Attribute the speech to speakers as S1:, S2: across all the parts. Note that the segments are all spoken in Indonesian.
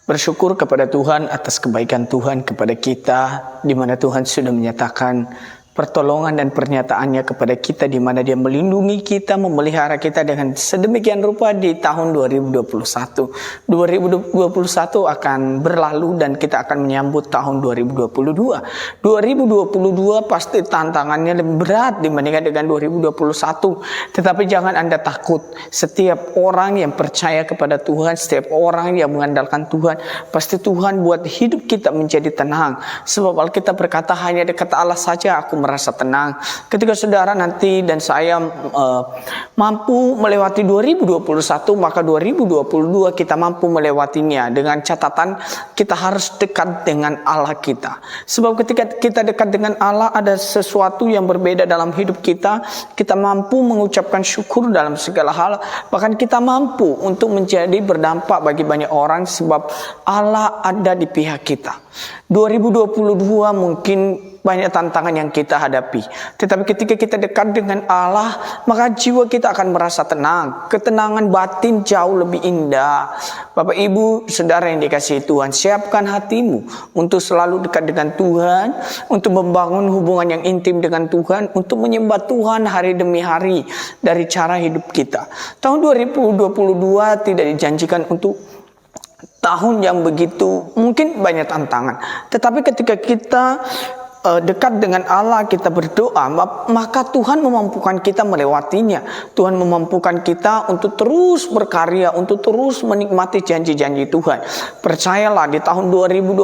S1: Bersyukur kepada Tuhan atas kebaikan Tuhan kepada kita, di mana Tuhan sudah menyatakan pertolongan dan pernyataannya kepada kita, di mana Dia melindungi kita, memelihara kita dengan sedemikian rupa di tahun 2021. 2021 akan berlalu dan kita akan menyambut tahun 2022. 2022 pasti tantangannya lebih berat dibandingkan dengan 2021. Tetapi jangan Anda takut. Setiap orang yang percaya kepada Tuhan, setiap orang yang mengandalkan Tuhan, pasti Tuhan buat hidup kita menjadi tenang. Sebab Alkitab berkata, hanya dekat Allah saja aku merasa tenang. Ketika saudara nanti dan saya mampu melewati 2021, maka 2022 kita mampu melewatinya. Dengan catatan kita harus dekat dengan Allah kita. Sebab ketika kita dekat dengan Allah, ada sesuatu yang berbeda dalam hidup kita. Kita mampu mengucapkan syukur dalam segala hal. Bahkan kita mampu untuk menjadi berdampak bagi banyak orang, sebab Allah ada di pihak kita. 2022 mungkin banyak tantangan yang kita hadapi, tetapi ketika kita dekat dengan Allah, maka jiwa kita akan merasa tenang. Ketenangan batin jauh lebih indah. Bapak ibu saudara yang dikasihi Tuhan, siapkan hatimu untuk selalu dekat dengan Tuhan, untuk membangun hubungan yang intim dengan Tuhan, untuk menyembah Tuhan hari demi hari dari cara hidup kita. Tahun 2022 tidak dijanjikan untuk tahun yang begitu mungkin banyak tantangan, tetapi ketika kita dekat dengan Allah, kita berdoa, maka Tuhan memampukan kita melewatinya. Tuhan memampukan kita untuk terus berkarya, untuk terus menikmati janji-janji Tuhan. Percayalah, di tahun 2022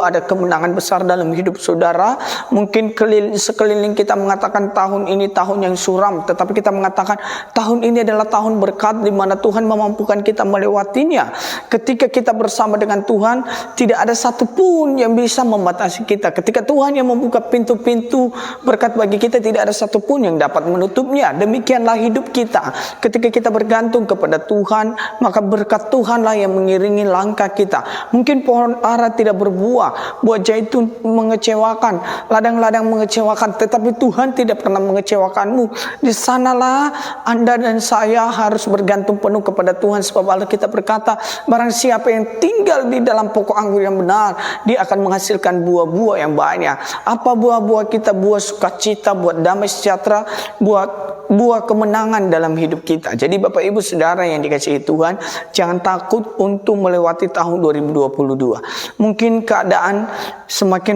S1: ada kemenangan besar dalam hidup saudara. Mungkin sekeliling kita mengatakan tahun ini tahun yang suram, tetapi kita mengatakan tahun ini adalah tahun berkat, di mana Tuhan memampukan kita melewatinya. Ketika kita bersama dengan Tuhan, tidak ada satupun yang bisa membatasi kita. Ketika Tuhan yang buka pintu-pintu berkat bagi kita, tidak ada satupun yang dapat menutupnya. Demikianlah hidup kita. Ketika kita bergantung kepada Tuhan, maka berkat Tuhanlah yang mengiringi langkah kita. Mungkin pohon ara tidak berbuah, buah zaitun mengecewakan, ladang-ladang mengecewakan, tetapi Tuhan tidak pernah mengecewakanmu. Di sanalah Anda dan saya harus bergantung penuh kepada Tuhan, sebab Alkitab berkata, barang siapa yang tinggal di dalam pokok anggur yang benar, dia akan menghasilkan buah-buah yang banyak. Apa buah-buah kita? Buah sukacita, buah damai sejahtera, buah kemenangan dalam hidup kita. Jadi Bapak Ibu Saudara yang dikasihi Tuhan, jangan takut untuk melewati tahun 2022. Mungkin keadaan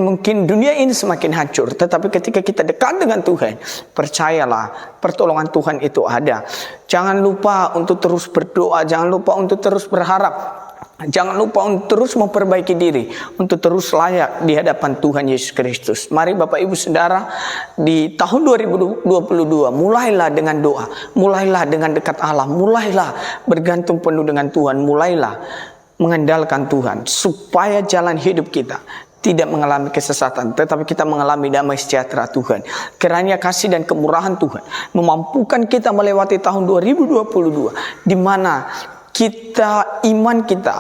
S1: mungkin dunia ini semakin hancur, tetapi ketika kita dekat dengan Tuhan, percayalah pertolongan Tuhan itu ada. Jangan lupa untuk terus berdoa, jangan lupa untuk terus berharap. Jangan lupa untuk terus memperbaiki diri, untuk terus layak di hadapan Tuhan Yesus Kristus. Mari Bapak Ibu Saudara, di tahun 2022 mulailah dengan doa, mulailah dengan dekat Allah, mulailah bergantung penuh dengan Tuhan, mulailah mengandalkan Tuhan, supaya jalan hidup kita tidak mengalami kesesatan, tetapi kita mengalami damai sejahtera Tuhan. Kiranya kasih dan kemurahan Tuhan memampukan kita melewati tahun 2022, di mana iman kita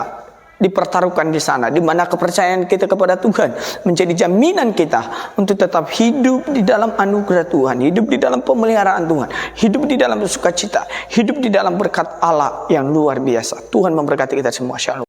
S1: dipertaruhkan di sana, di mana kepercayaan kita kepada Tuhan menjadi jaminan kita untuk tetap hidup di dalam anugerah Tuhan, hidup di dalam pemeliharaan Tuhan, hidup di dalam sukacita, hidup di dalam berkat Allah yang luar biasa. Tuhan memberkati kita semua. Shalom.